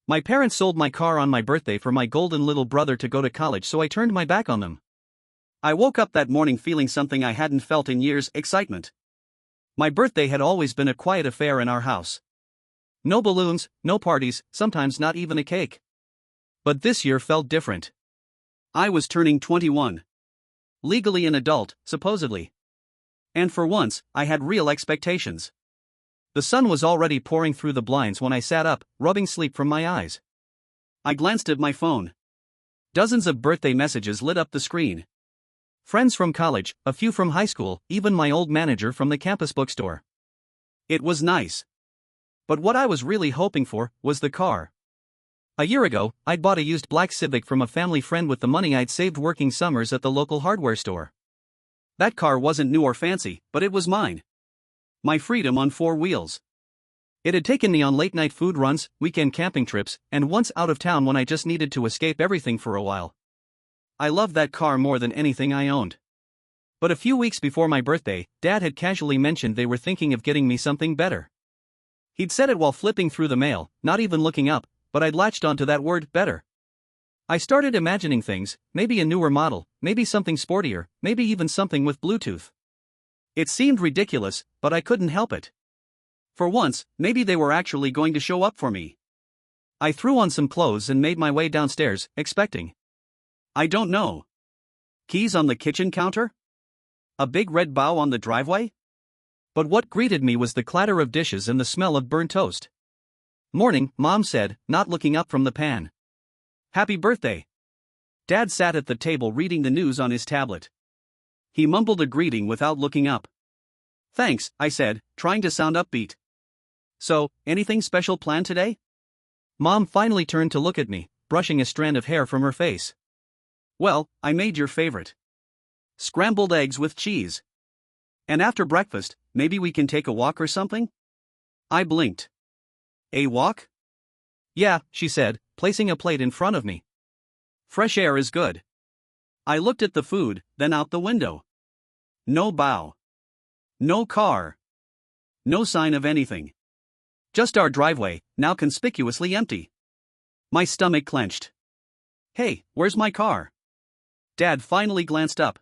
My parents sold my car on my birthday for my golden little brother to go to college, so I turned my back on them. I woke up that morning feeling something I hadn't felt in years: excitement. My birthday had always been a quiet affair in our house. No balloons, no parties, sometimes not even a cake. But this year felt different. I was turning 21. Legally an adult, supposedly. And for once, I had real expectations. The sun was already pouring through the blinds when I sat up, rubbing sleep from my eyes. I glanced at my phone. Dozens of birthday messages lit up the screen. Friends from college, a few from high school, even my old manager from the campus bookstore. It was nice. But what I was really hoping for was the car. A year ago, I'd bought a used black Civic from a family friend with the money I'd saved working summers at the local hardware store. That car wasn't new or fancy, but it was mine. My freedom on four wheels. It had taken me on late-night food runs, weekend camping trips, and once out of town when I just needed to escape everything for a while. I loved that car more than anything I owned. But a few weeks before my birthday, Dad had casually mentioned they were thinking of getting me something better. He'd said it while flipping through the mail, not even looking up, but I'd latched onto that word, better. I started imagining things, maybe a newer model, maybe something sportier, maybe even something with Bluetooth. It seemed ridiculous, but I couldn't help it. For once, maybe they were actually going to show up for me. I threw on some clothes and made my way downstairs, expecting. I don't know. Keys on the kitchen counter? A big red bow on the driveway? But what greeted me was the clatter of dishes and the smell of burnt toast. "Morning," Mom said, not looking up from the pan. "Happy birthday." Dad sat at the table reading the news on his tablet. He mumbled a greeting without looking up. "Thanks," I said, trying to sound upbeat. "So, anything special planned today?" Mom finally turned to look at me, brushing a strand of hair from her face. "Well, I made your favorite. Scrambled eggs with cheese. And after breakfast, maybe we can take a walk or something?" I blinked. "A walk?" "Yeah," she said, placing a plate in front of me. "Fresh air is good." I looked at the food, then out the window. No bow. No car. No sign of anything. Just our driveway, now conspicuously empty. My stomach clenched. "Hey, where's my car?" Dad finally glanced up.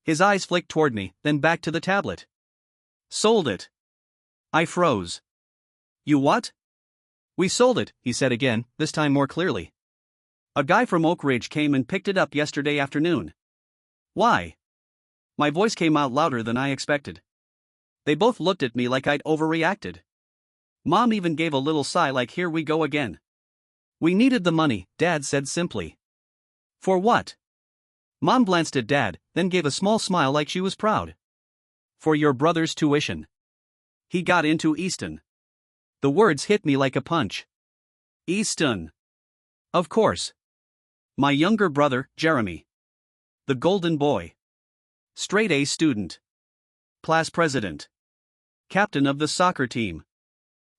His eyes flicked toward me, then back to the tablet. "Sold it." I froze. "You what?" "We sold it," he said again, this time more clearly. "A guy from Oak Ridge came and picked it up yesterday afternoon." "Why?" My voice came out louder than I expected. They both looked at me like I'd overreacted. Mom even gave a little sigh like, "Here we go again." "We needed the money," Dad said simply. "For what?" Mom glanced at Dad, then gave a small smile like she was proud. "For your brother's tuition. He got into Easton." The words hit me like a punch. Easton. Of course. My younger brother, Jeremy. The golden boy. Straight A student. Class president. Captain of the soccer team.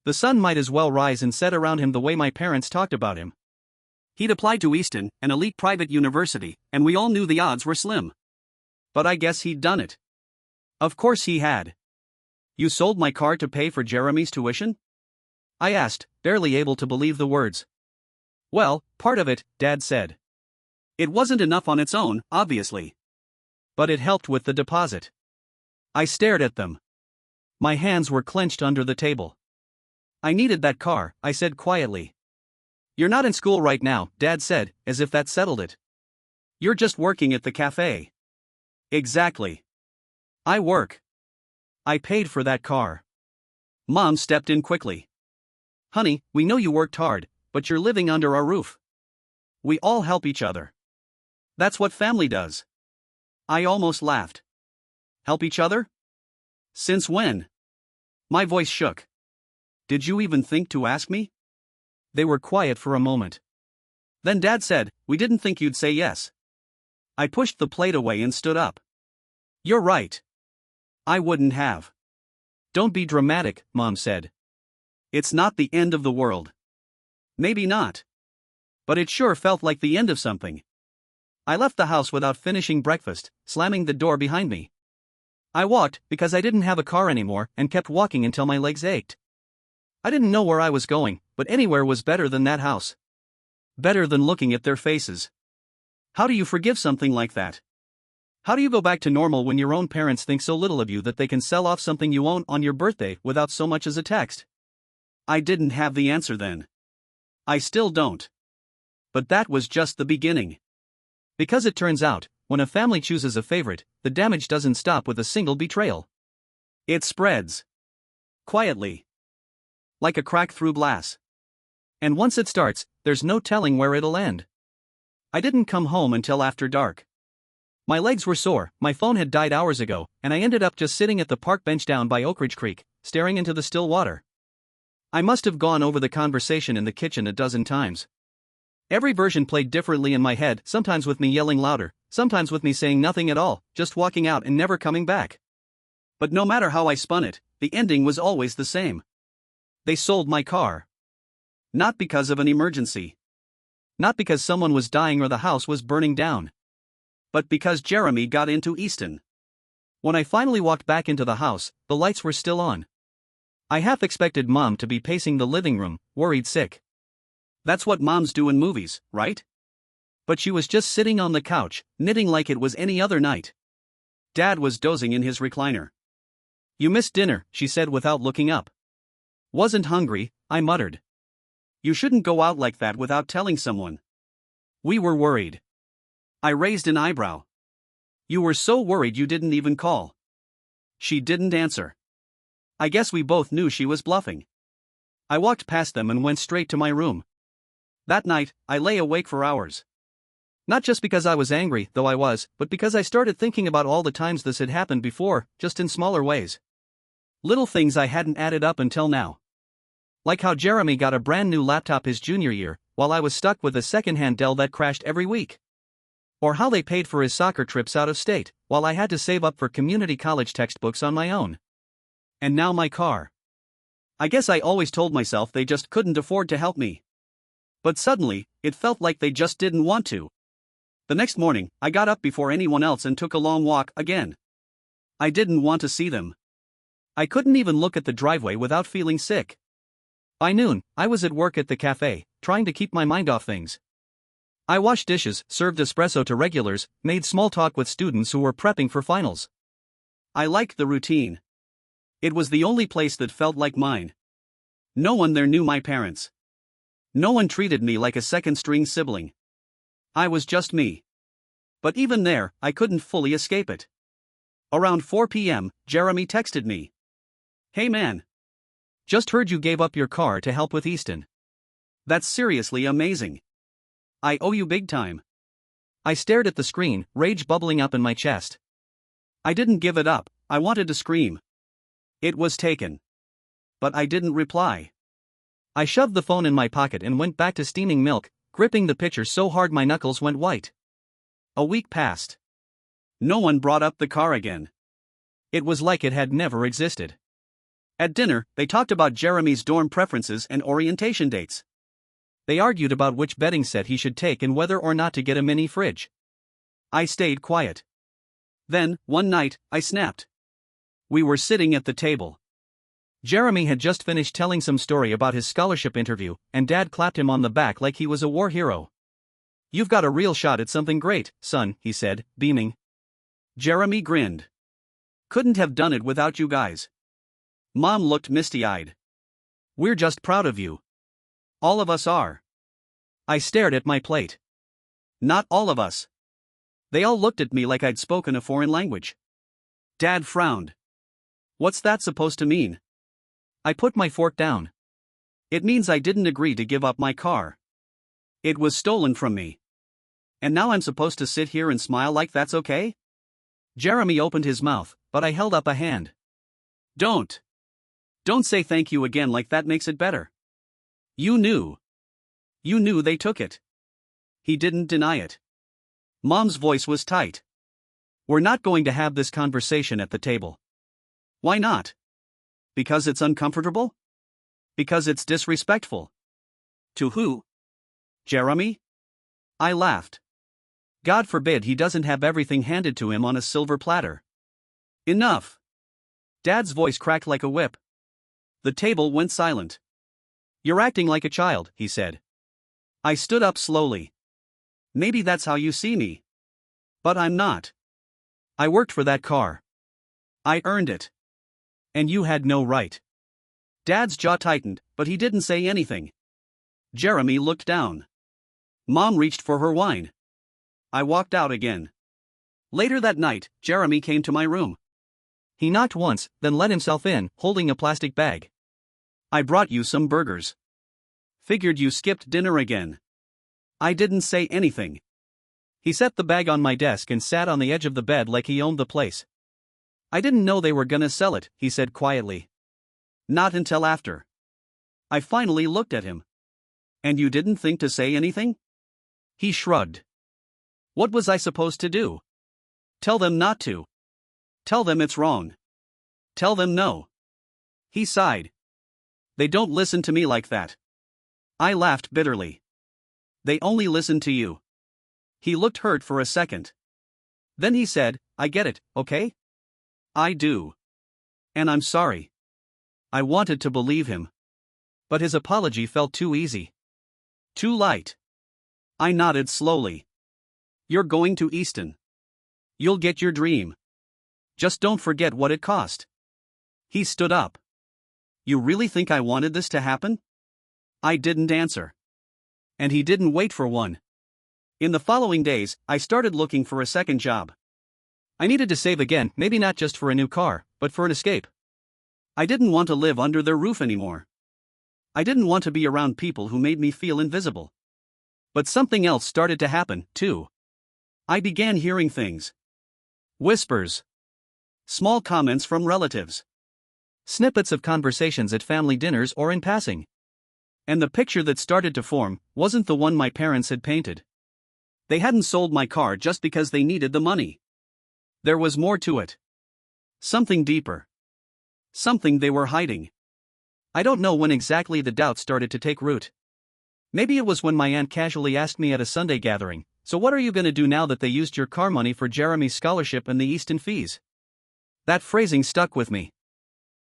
The sun might as well rise and set around him the way my parents talked about him. He'd applied to Easton, an elite private university, and we all knew the odds were slim. But I guess he'd done it. Of course he had. "You sold my car to pay for Jeremy's tuition?" I asked, barely able to believe the words. "Well, part of it," Dad said. "It wasn't enough on its own, obviously. But it helped with the deposit." I stared at them. My hands were clenched under the table. "I needed that car," I said quietly. "You're not in school right now," Dad said, as if that settled it. "You're just working at the cafe." "Exactly. I work. I paid for that car." Mom stepped in quickly. "Honey, we know you worked hard, but you're living under our roof. We all help each other. That's what family does." I almost laughed. "Help each other? Since when?" My voice shook. "Did you even think to ask me?" They were quiet for a moment. Then Dad said, "We didn't think you'd say yes." I pushed the plate away and stood up. "You're right. I wouldn't have." "Don't be dramatic," Mom said. "It's not the end of the world." Maybe not. But it sure felt like the end of something. I left the house without finishing breakfast, slamming the door behind me. I walked, because I didn't have a car anymore, and kept walking until my legs ached. I didn't know where I was going, but anywhere was better than that house. Better than looking at their faces. How do you forgive something like that? How do you go back to normal when your own parents think so little of you that they can sell off something you own on your birthday without so much as a text? I didn't have the answer then. I still don't. But that was just the beginning. Because it turns out, when a family chooses a favorite, the damage doesn't stop with a single betrayal. It spreads. Quietly. Like a crack through glass. And once it starts, there's no telling where it'll end. I didn't come home until after dark. My legs were sore, my phone had died hours ago, and I ended up just sitting at the park bench down by Oak Ridge Creek, staring into the still water. I must have gone over the conversation in the kitchen a dozen times. Every version played differently in my head, sometimes with me yelling louder, sometimes with me saying nothing at all, just walking out and never coming back. But no matter how I spun it, the ending was always the same. They sold my car. Not because of an emergency. Not because someone was dying or the house was burning down. But because Jeremy got into Easton. When I finally walked back into the house, the lights were still on. I half expected Mom to be pacing the living room, worried sick. That's what moms do in movies, right? But she was just sitting on the couch, knitting like it was any other night. Dad was dozing in his recliner. "You missed dinner," she said without looking up. "Wasn't hungry," I muttered. "You shouldn't go out like that without telling someone." "We were worried." I raised an eyebrow. "You were so worried you didn't even call." She didn't answer. I guess we both knew she was bluffing. I walked past them and went straight to my room. That night, I lay awake for hours. Not just because I was angry, though I was, but because I started thinking about all the times this had happened before, just in smaller ways. Little things I hadn't added up until now. Like how Jeremy got a brand new laptop his junior year, while I was stuck with a second-hand Dell that crashed every week. Or how they paid for his soccer trips out of state, while I had to save up for community college textbooks on my own. And now my car. I guess I always told myself they just couldn't afford to help me. But suddenly, it felt like they just didn't want to. The next morning, I got up before anyone else and took a long walk again. I didn't want to see them. I couldn't even look at the driveway without feeling sick. By noon, I was at work at the cafe, trying to keep my mind off things. I washed dishes, served espresso to regulars, made small talk with students who were prepping for finals. I liked the routine. It was the only place that felt like mine. No one there knew my parents. No one treated me like a second-string sibling. I was just me. But even there, I couldn't fully escape it. Around 4 p.m., Jeremy texted me. "Hey man. Just heard you gave up your car to help with Easton. That's seriously amazing. I owe you big time." I stared at the screen, rage bubbling up in my chest. I didn't give it up, I wanted to scream. It was taken. But I didn't reply. I shoved the phone in my pocket and went back to steaming milk, gripping the pitcher so hard my knuckles went white. A week passed. No one brought up the car again. It was like it had never existed. At dinner, they talked about Jeremy's dorm preferences and orientation dates. They argued about which bedding set he should take and whether or not to get a mini fridge. I stayed quiet. Then, one night, I snapped. We were sitting at the table. Jeremy had just finished telling some story about his scholarship interview, and Dad clapped him on the back like he was a war hero. "You've got a real shot at something great, son," he said, beaming. Jeremy grinned. "Couldn't have done it without you guys." Mom looked misty-eyed. "We're just proud of you." "All of us are." I stared at my plate. "Not all of us." They all looked at me like I'd spoken a foreign language. Dad frowned. "What's that supposed to mean?" I put my fork down. "It means I didn't agree to give up my car. It was stolen from me. And now I'm supposed to sit here and smile like that's okay?" Jeremy opened his mouth, but I held up a hand. Don't say thank you again like that makes it better. You knew. You knew they took it." He didn't deny it. Mom's voice was tight. "We're not going to have this conversation at the table." "Why not?" "Because it's uncomfortable? Because it's disrespectful." "To who?" "Jeremy?" I laughed. God forbid he doesn't have everything handed to him on a silver platter. "Enough." Dad's voice cracked like a whip. The table went silent. You're acting like a child, he said. I stood up slowly. Maybe that's how you see me. But I'm not. I worked for that car. I earned it. And you had no right. Dad's jaw tightened, but he didn't say anything. Jeremy looked down. Mom reached for her wine. I walked out again. Later that night, Jeremy came to my room. He knocked once, then let himself in, holding a plastic bag. I brought you some burgers. Figured you skipped dinner again. I didn't say anything. He set the bag on my desk and sat on the edge of the bed like he owned the place. I didn't know they were gonna sell it, he said quietly. Not until after. I finally looked at him. And you didn't think to say anything? He shrugged. What was I supposed to do? Tell them not to. Tell them it's wrong. Tell them no. He sighed. They don't listen to me like that. I laughed bitterly. They only listen to you. He looked hurt for a second. Then he said, I get it, okay? I do. And I'm sorry. I wanted to believe him. But his apology felt too easy. Too light. I nodded slowly. You're going to Easton. You'll get your dream. Just don't forget what it cost. He stood up. You really think I wanted this to happen? I didn't answer. And he didn't wait for one. In the following days, I started looking for a second job. I needed to save again, maybe not just for a new car, but for an escape. I didn't want to live under their roof anymore. I didn't want to be around people who made me feel invisible. But something else started to happen, too. I began hearing things. Whispers. Small comments from relatives. Snippets of conversations at family dinners or in passing. And the picture that started to form wasn't the one my parents had painted. They hadn't sold my car just because they needed the money. There was more to it. Something deeper. Something they were hiding. I don't know when exactly the doubt started to take root. Maybe it was when my aunt casually asked me at a Sunday gathering, so what are you going to do now that they used your car money for Jeremy's scholarship and the Easton fees? That phrasing stuck with me.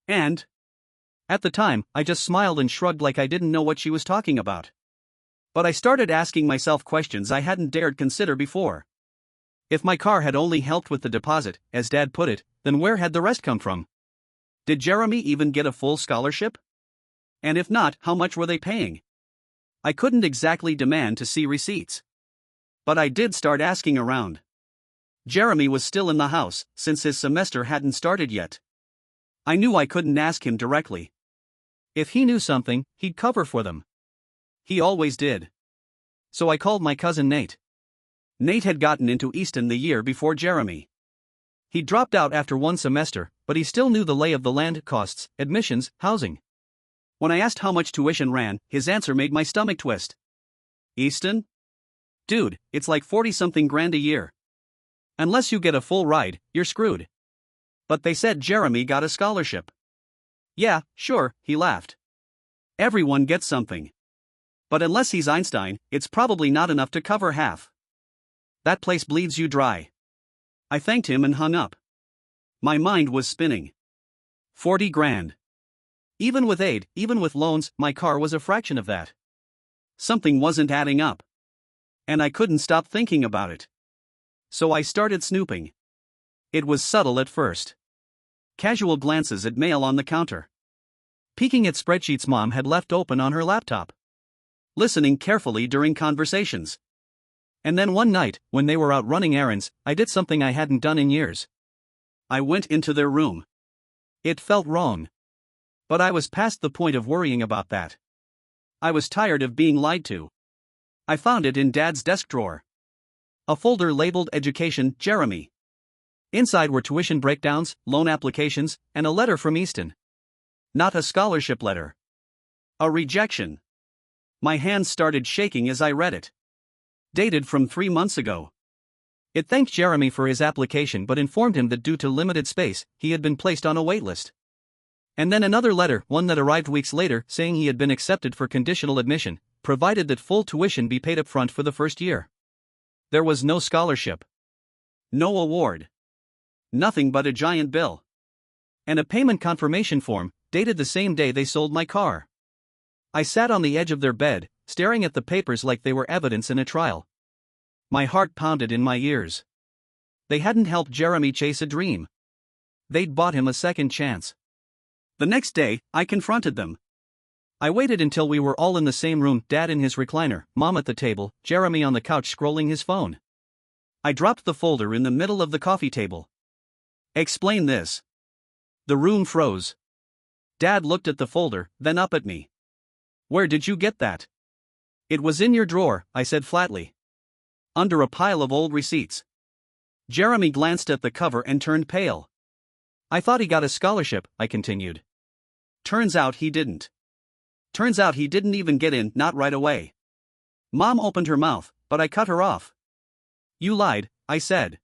And at the time, I just smiled and shrugged like I didn't know what she was talking about. But I started asking myself questions I hadn't dared consider before. If my car had only helped with the deposit, as Dad put it, then where had the rest come from? Did Jeremy even get a full scholarship? And if not, how much were they paying? I couldn't exactly demand to see receipts. But I did start asking around. Jeremy was still in the house, since his semester hadn't started yet. I knew I couldn't ask him directly. If he knew something, he'd cover for them. He always did. So I called my cousin Nate. Nate had gotten into Easton the year before Jeremy. He dropped out after one semester, but he still knew the lay of the land, costs, admissions, housing. When I asked how much tuition ran, his answer made my stomach twist. Easton? Dude, it's like 40-something grand a year. Unless you get a full ride, you're screwed. But they said Jeremy got a scholarship. Yeah, sure, he laughed. Everyone gets something. But unless he's Einstein, it's probably not enough to cover half. That place bleeds you dry. I thanked him and hung up. My mind was spinning. 40 grand. Even with aid, even with loans, my car was a fraction of that. Something wasn't adding up. And I couldn't stop thinking about it. So I started snooping. It was subtle at first. Casual glances at mail on the counter. Peeking at spreadsheets Mom had left open on her laptop. Listening carefully during conversations. And then one night, when they were out running errands, I did something I hadn't done in years. I went into their room. It felt wrong. But I was past the point of worrying about that. I was tired of being lied to. I found it in Dad's desk drawer. A folder labeled Education, Jeremy. Inside were tuition breakdowns, loan applications, and a letter from Easton. Not a scholarship letter. A rejection. My hands started shaking as I read it. Dated from 3 months ago. It thanked Jeremy for his application but informed him that due to limited space, he had been placed on a waitlist. And then another letter, one that arrived weeks later, saying he had been accepted for conditional admission, provided that full tuition be paid up front for the first year. There was no scholarship. No award. Nothing but a giant bill. And a payment confirmation form, dated the same day they sold my car. I sat on the edge of their bed, staring at the papers like they were evidence in a trial. My heart pounded in my ears. They hadn't helped Jeremy chase a dream. They'd bought him a second chance. The next day, I confronted them. I waited until we were all in the same room, Dad in his recliner, Mom at the table, Jeremy on the couch scrolling his phone. I dropped the folder in the middle of the coffee table. Explain this. The room froze. Dad looked at the folder, then up at me. Where did you get that? It was in your drawer, I said flatly. Under a pile of old receipts. Jeremy glanced at the cover and turned pale. I thought he got a scholarship, I continued. Turns out he didn't. Turns out he didn't even get in, not right away. Mom opened her mouth, but I cut her off. You lied, I said.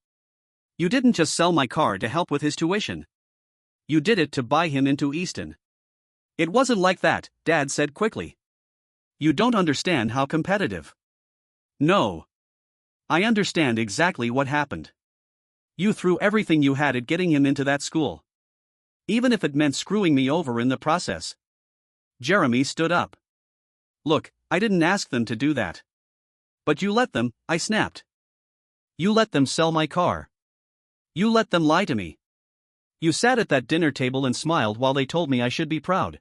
You didn't just sell my car to help with his tuition. You did it to buy him into Easton. It wasn't like that, Dad said quickly. You don't understand how competitive. No. I understand exactly what happened. You threw everything you had at getting him into that school. Even if it meant screwing me over in the process. Jeremy stood up. Look, I didn't ask them to do that. But you let them, I snapped. You let them sell my car. You let them lie to me. You sat at that dinner table and smiled while they told me I should be proud.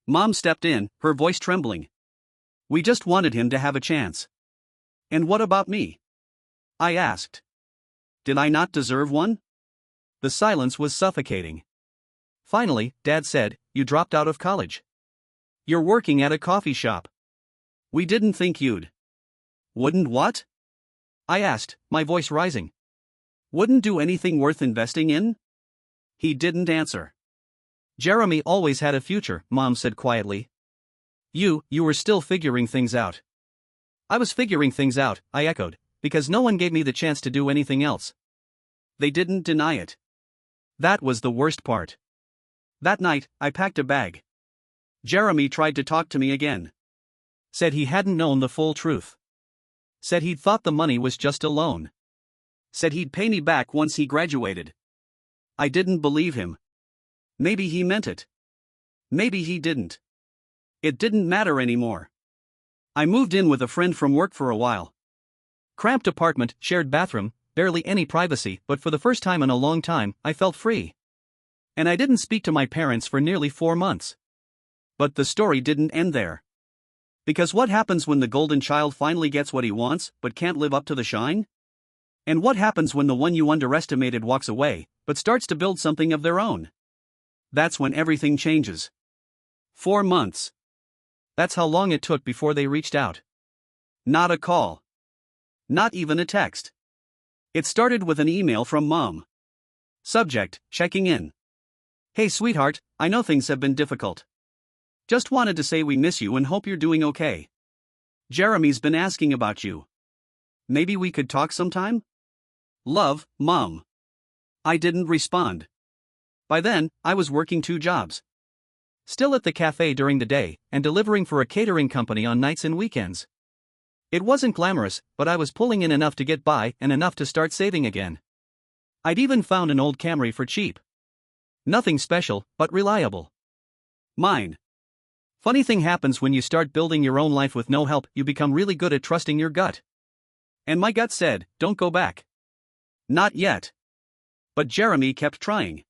Mom stepped in, her voice trembling. We just wanted him to have a chance. And what about me? I asked. Did I not deserve one? The silence was suffocating. Finally, Dad said, you dropped out of college. You're working at a coffee shop. We didn't think you'd. Wouldn't what? I asked, my voice rising. Wouldn't do anything worth investing in? He didn't answer. Jeremy always had a future, Mom said quietly. You were still figuring things out. I was figuring things out, I echoed, because no one gave me the chance to do anything else. They didn't deny it. That was the worst part. That night, I packed a bag. Jeremy tried to talk to me again. Said he hadn't known the full truth. Said he'd thought the money was just a loan. Said he'd pay me back once he graduated. I didn't believe him. Maybe he meant it. Maybe he didn't. It didn't matter anymore. I moved in with a friend from work for a while. Cramped apartment, shared bathroom, barely any privacy, but for the first time in a long time, I felt free. And I didn't speak to my parents for nearly 4 months. But the story didn't end there. Because what happens when the golden child finally gets what he wants, but can't live up to the shine? And what happens when the one you underestimated walks away, but starts to build something of their own? That's when everything changes. 4 months. That's how long it took before they reached out. Not a call. Not even a text. It started with an email from Mom. Subject, checking in. Hey sweetheart, I know things have been difficult. Just wanted to say we miss you and hope you're doing okay. Jeremy's been asking about you. Maybe we could talk sometime? Love, Mom. I didn't respond. By then, I was working 2 jobs. Still at the cafe during the day, and delivering for a catering company on nights and weekends. It wasn't glamorous, but I was pulling in enough to get by and enough to start saving again. I'd even found an old Camry for cheap. Nothing special, but reliable. Mine. Funny thing happens when you start building your own life with no help, you become really good at trusting your gut. And my gut said, don't go back. Not yet. But Jeremy kept trying.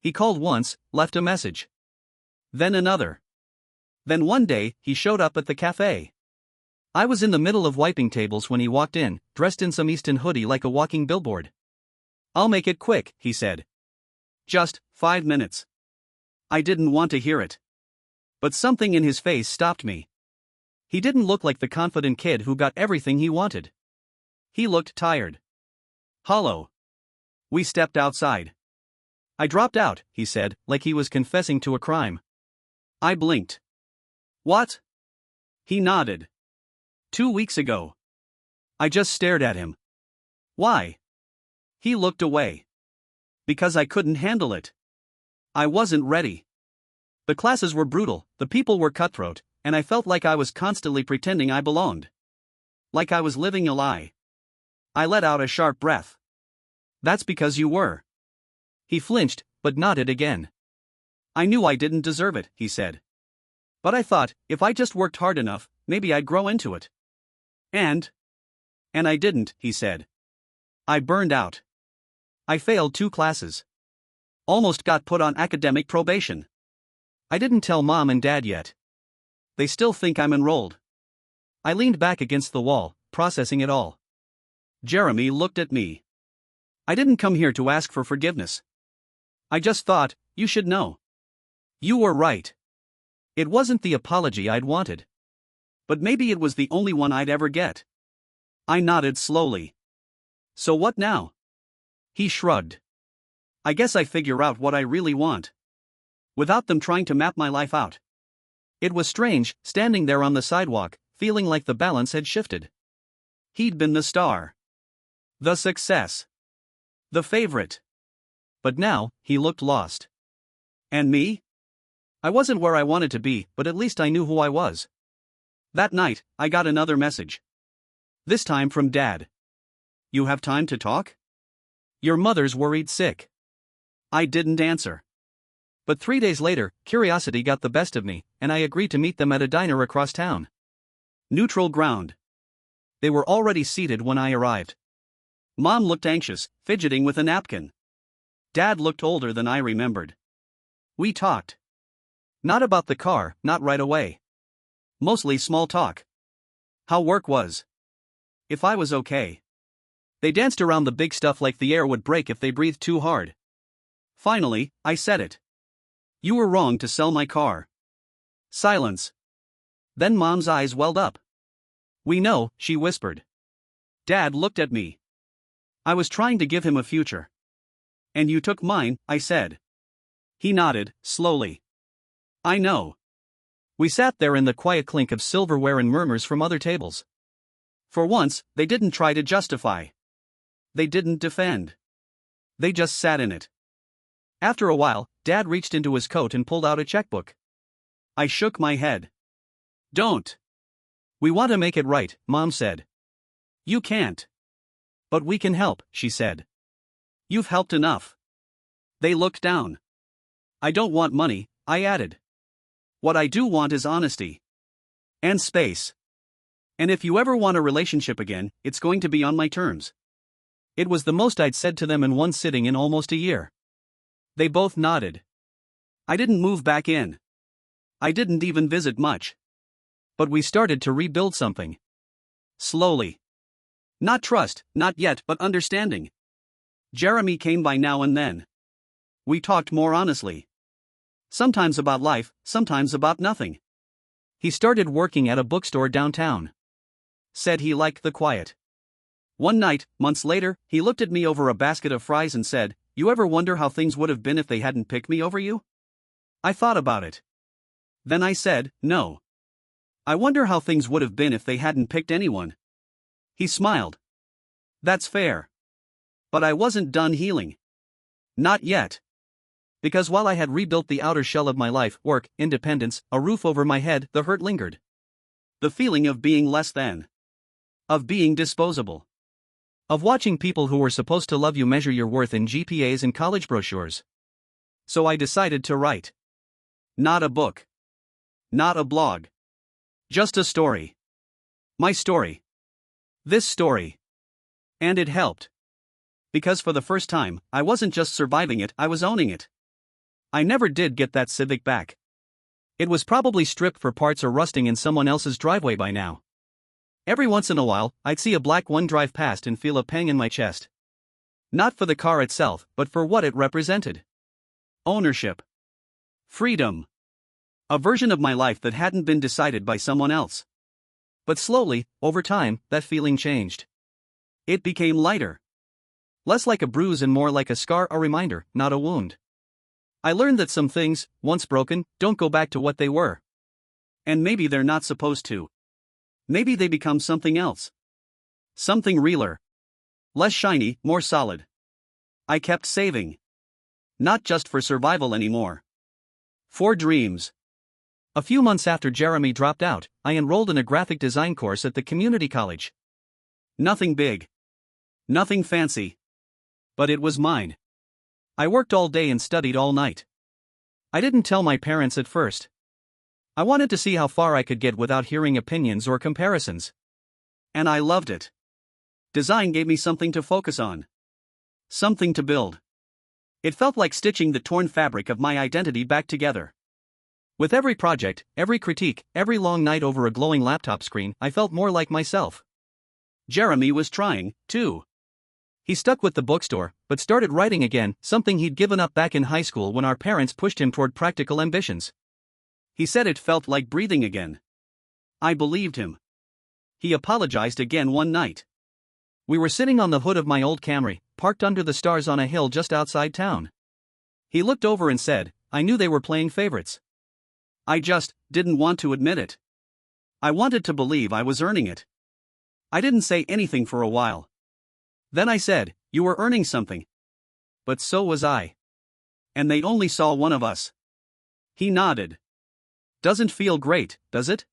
He called once, left a message. Then another. Then one day, he showed up at the cafe. I was in the middle of wiping tables when he walked in, dressed in some Easton hoodie like a walking billboard. I'll make it quick, he said. Just 5 minutes. I didn't want to hear it. But something in his face stopped me. He didn't look like the confident kid who got everything he wanted. He looked tired. Hollow. We stepped outside. I dropped out, he said, like he was confessing to a crime. I blinked. What? He nodded. 2 weeks ago. I just stared at him. Why? He looked away. Because I couldn't handle it. I wasn't ready. The classes were brutal, the people were cutthroat, and I felt like I was constantly pretending I belonged. Like I was living a lie. I let out a sharp breath. That's because you were. He flinched, but nodded again. I knew I didn't deserve it, he said. But I thought, if I just worked hard enough, maybe I'd grow into it. And I didn't, he said. I burned out. I failed 2 classes. Almost got put on academic probation. I didn't tell Mom and Dad yet. They still think I'm enrolled. I leaned back against the wall, processing it all. Jeremy looked at me. I didn't come here to ask for forgiveness. I just thought, you should know. You were right. It wasn't the apology I'd wanted. But maybe it was the only one I'd ever get. I nodded slowly. So what now? He shrugged. I guess I figure out what I really want. Without them trying to map my life out. It was strange, standing there on the sidewalk, feeling like the balance had shifted. He'd been the star. The success. The favorite. But now, he looked lost. And me? I wasn't where I wanted to be, but at least I knew who I was. That night, I got another message. This time from Dad. You have time to talk? Your mother's worried sick. I didn't answer. But 3 days later, curiosity got the best of me, and I agreed to meet them at a diner across town. Neutral ground. They were already seated when I arrived. Mom looked anxious, fidgeting with a napkin. Dad looked older than I remembered. We talked. Not about the car, not right away. Mostly small talk. How work was. If I was okay. They danced around the big stuff like the air would break if they breathed too hard. Finally, I said it. You were wrong to sell my car. Silence. Then Mom's eyes welled up. We know, she whispered. Dad looked at me. I was trying to give him a future. And you took mine, I said. He nodded, slowly. I know. We sat there in the quiet clink of silverware and murmurs from other tables. For once, they didn't try to justify. They didn't defend. They just sat in it. After a while, Dad reached into his coat and pulled out a checkbook. I shook my head. Don't. We want to make it right, Mom said. You can't. But we can help, she said. You've helped enough. They looked down. I don't want money, I added. What I do want is honesty. And space. And if you ever want a relationship again, it's going to be on my terms. It was the most I'd said to them in one sitting in almost a year. They both nodded. I didn't move back in. I didn't even visit much. But we started to rebuild something. Slowly. Not trust, not yet, but understanding. Jeremy came by now and then. We talked more honestly. Sometimes about life, sometimes about nothing. He started working at a bookstore downtown. Said he liked the quiet. One night, months later, he looked at me over a basket of fries and said, You ever wonder how things would have been if they hadn't picked me over you? I thought about it. Then I said, no. I wonder how things would have been if they hadn't picked anyone. He smiled. That's fair. But I wasn't done healing. Not yet. Because while I had rebuilt the outer shell of my life, work, independence, a roof over my head, the hurt lingered. The feeling of being less than. Of being disposable. Of watching people who were supposed to love you measure your worth in GPAs and college brochures. So I decided to write. Not a book. Not a blog. Just a story. My story. This story. And it helped. Because for the first time, I wasn't just surviving it, I was owning it. I never did get that Civic back. It was probably stripped for parts or rusting in someone else's driveway by now. Every once in a while, I'd see a black one drive past and feel a pang in my chest. Not for the car itself, but for what it represented. Ownership. Freedom. A version of my life that hadn't been decided by someone else. But slowly, over time, that feeling changed. It became lighter. Less like a bruise and more like a scar, a reminder, not a wound. I learned that some things, once broken, don't go back to what they were. And maybe they're not supposed to. Maybe they become something else. Something realer. Less shiny, more solid. I kept saving. Not just for survival anymore. For dreams. A few months after Jeremy dropped out, I enrolled in a graphic design course at the community college. Nothing big. Nothing fancy. But it was mine. I worked all day and studied all night. I didn't tell my parents at first. I wanted to see how far I could get without hearing opinions or comparisons. And I loved it. Design gave me something to focus on. Something to build. It felt like stitching the torn fabric of my identity back together. With every project, every critique, every long night over a glowing laptop screen, I felt more like myself. Jeremy was trying, too. He stuck with the bookstore, but started writing again, something he'd given up back in high school when our parents pushed him toward practical ambitions. He said it felt like breathing again. I believed him. He apologized again one night. We were sitting on the hood of my old Camry, parked under the stars on a hill just outside town. He looked over and said, "I knew they were playing favorites. I just didn't want to admit it. I wanted to believe I was earning it." I didn't say anything for a while. Then I said, "You were earning something." But so was I. And they only saw one of us. He nodded. Doesn't feel great, does it?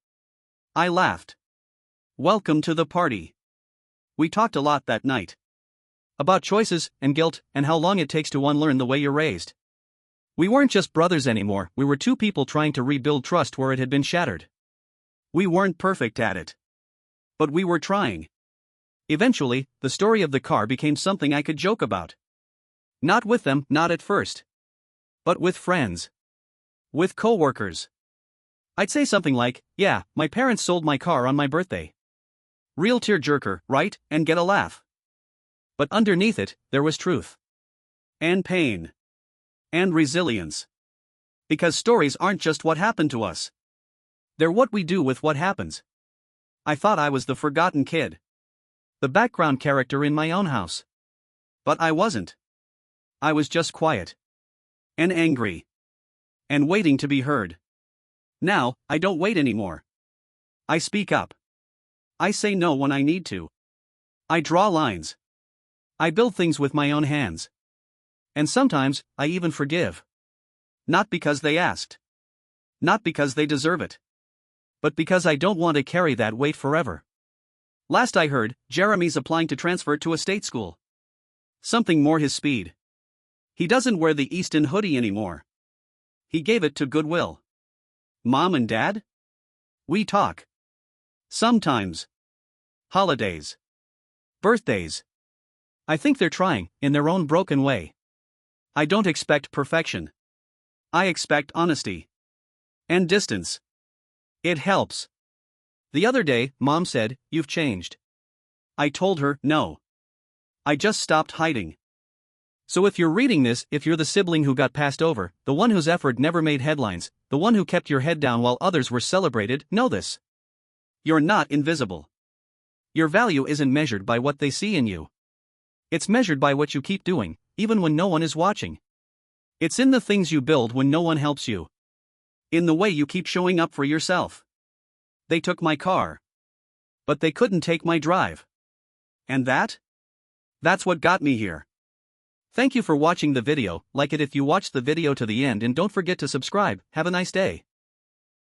I laughed. Welcome to the party. We talked a lot that night. About choices, and guilt, and how long it takes to unlearn the way you're raised. We weren't just brothers anymore, we were two people trying to rebuild trust where it had been shattered. We weren't perfect at it. But we were trying. Eventually, the story of the car became something I could joke about. Not with them, not at first. But with friends. With coworkers. I'd say something like, "Yeah, my parents sold my car on my birthday." Real tearjerker, right? And get a laugh. But underneath it, there was truth. And pain. And resilience. Because stories aren't just what happened to us. They're what we do with what happens. I thought I was the forgotten kid. The background character in my own house. But I wasn't. I was just quiet. And angry. And waiting to be heard. Now, I don't wait anymore. I speak up. I say no when I need to. I draw lines. I build things with my own hands. And sometimes, I even forgive. Not because they asked. Not because they deserve it. But because I don't want to carry that weight forever. Last I heard, Jeremy's applying to transfer to a state school. Something more his speed. He doesn't wear the Easton hoodie anymore. He gave it to Goodwill. Mom and Dad? We talk. Sometimes. Holidays. Birthdays. I think they're trying, in their own broken way. I don't expect perfection. I expect honesty. And distance. It helps. The other day, Mom said, "You've changed." I told her, no. I just stopped hiding. So if you're reading this, if you're the sibling who got passed over, the one whose effort never made headlines, the one who kept your head down while others were celebrated, know this. You're not invisible. Your value isn't measured by what they see in you. It's measured by what you keep doing, even when no one is watching. It's in the things you build when no one helps you. In the way you keep showing up for yourself. They took my car. But they couldn't take my drive. And that's what got me here. Thank you for watching the video, like it if you watched the video to the end and don't forget to subscribe. Have a nice day.